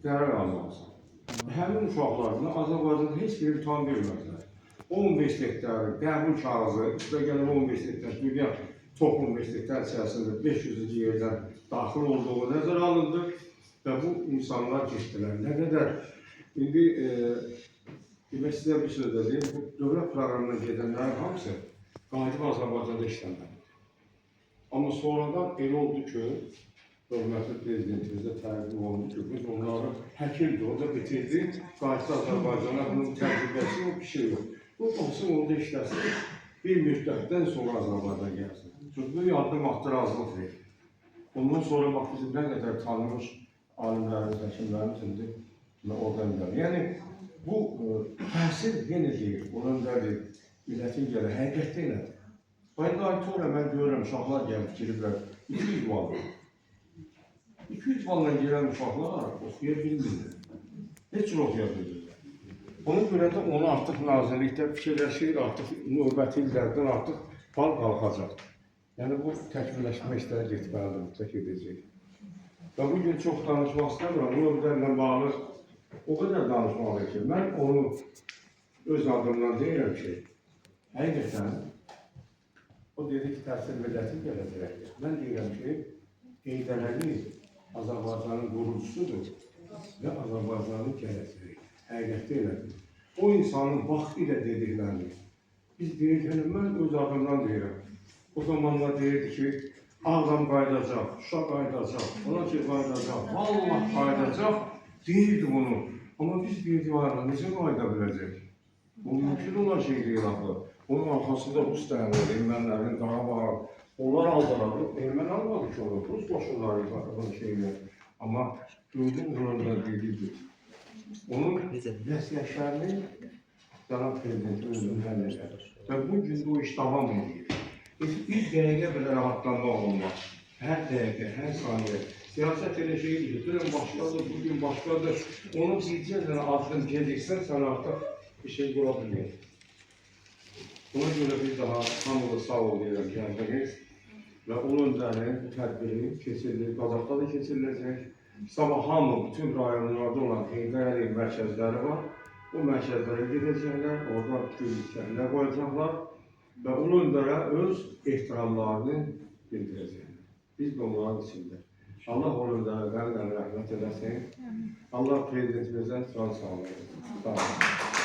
qərar almalısan. Həmin uşaqlarına Azərbaycanda heç bir imtahan vermədilər. O universitetlərin qəbul kağızı, üstə gələn o universitetlər, dünya top universitetlər içərisində 500-cü yerdən daxil olduğu nəzərə alındı və bu insanlar getdilər. Nə qədər, indi demək sizə bir söz deyim, bu dövlət proqramına gedənlərin hamısı qayıdıb Azərbaycanda işləməlidir. Amma sonradan elə oldu ki, hörmətli prezidentimizə təqdim olundu ki, biz onları həkimdir, o da bitirdi, qayıtdı Azərbaycana, bunun təcrübəsi yok, bir şey yok. Bu olsun, orada işləsin, bir müddətdən sonra Azərbaycana gəlsin. Çünki bu yardım haqqı razılıq verir. Ondan sonra bax, bizim nə qədər tanınmış alimlərimiz, həkimlərimiz indi oradan gəlir. Yəni, bu təhsil yenə deyir, onun dəlir, millətin gəlir, həqiqətdə elədir. Qayıt sonra mən görürəm, uşaqlar gəlib fikirlər, 200 valdır. 200 valla girən uşaqlar oxuya bilmirlər. Heç cür oxuya bilmirlər. Ona görə də onu artıq nazirlikdə fikirləşir, artıq növbəti illərdən artıq bal qalxacaq. Yəni bu təkmilləşmə işləri getməlidir, mütləq edəcək. Və bugün çox danışmaq istəmirəm, o ödərlə bağlı o qədər danışmalıyım ki, mən onu öz adımdan deyirəm ki, həqiqətən o dedi ki, təhsil millətin gələcəkdir. Mən deyirəm ki, Heydər Əliyev Azərbaycanın qurucusudur və Azərbaycanın gələcəyi. Həqiqətdə elədir. O insanın vaxtı ilə dediklərini biz deyirik, mən öz adımdan deyirəm. O zamanlar deyirdi ki, Ağdam qaydacaq, Şuşa qaydacaq, ona ki qaydacaq, vallahi qaydacaq, deyirdi bunu. Amma biz deyirdik, necə qayda biləcək? Bu mümkün olan şey deyil axı. Onun arxasında Rus dayanır, ermənilərin, Qarabağ, onlar aldılar. Erməni almadı ki onu, Rus qoşunları var şeylə. Amma gördüm, onlardan deyildi. Onun vəsiyyətlərini Cənab Prezidentin özündən edir. Və bu gün o iş davam edir. Bir dəqiqə belə rahatlanmaq olmaz. Hər dəqiqə, hər saniyə. Siyasət elə şeydir ki, dünən başqadır, bugün başqadır. Onu bircə dənə addım gediksən, sən artıq bir şey qura bilməyir. Buna görə bir daha hamıda sağ ol deyirəm gəldiniz və ulu öndərin bu tədbiri keçirilir, Qazaxda da keçiriləcək. Sabah hamı, bütün rayonlarda olan Heydər Əliyev mərkəzləri var. O mərkəzlərə gedəcəklər, orada gördüklərində qoyacaqlar və ulu öndərə öz ehtiramlarını bildirəcəklər. Biz də onların içində. Allah ulu öndərə rəhmət eləsin. Allah prezidentimizdən can sağlayın. Sağ olun.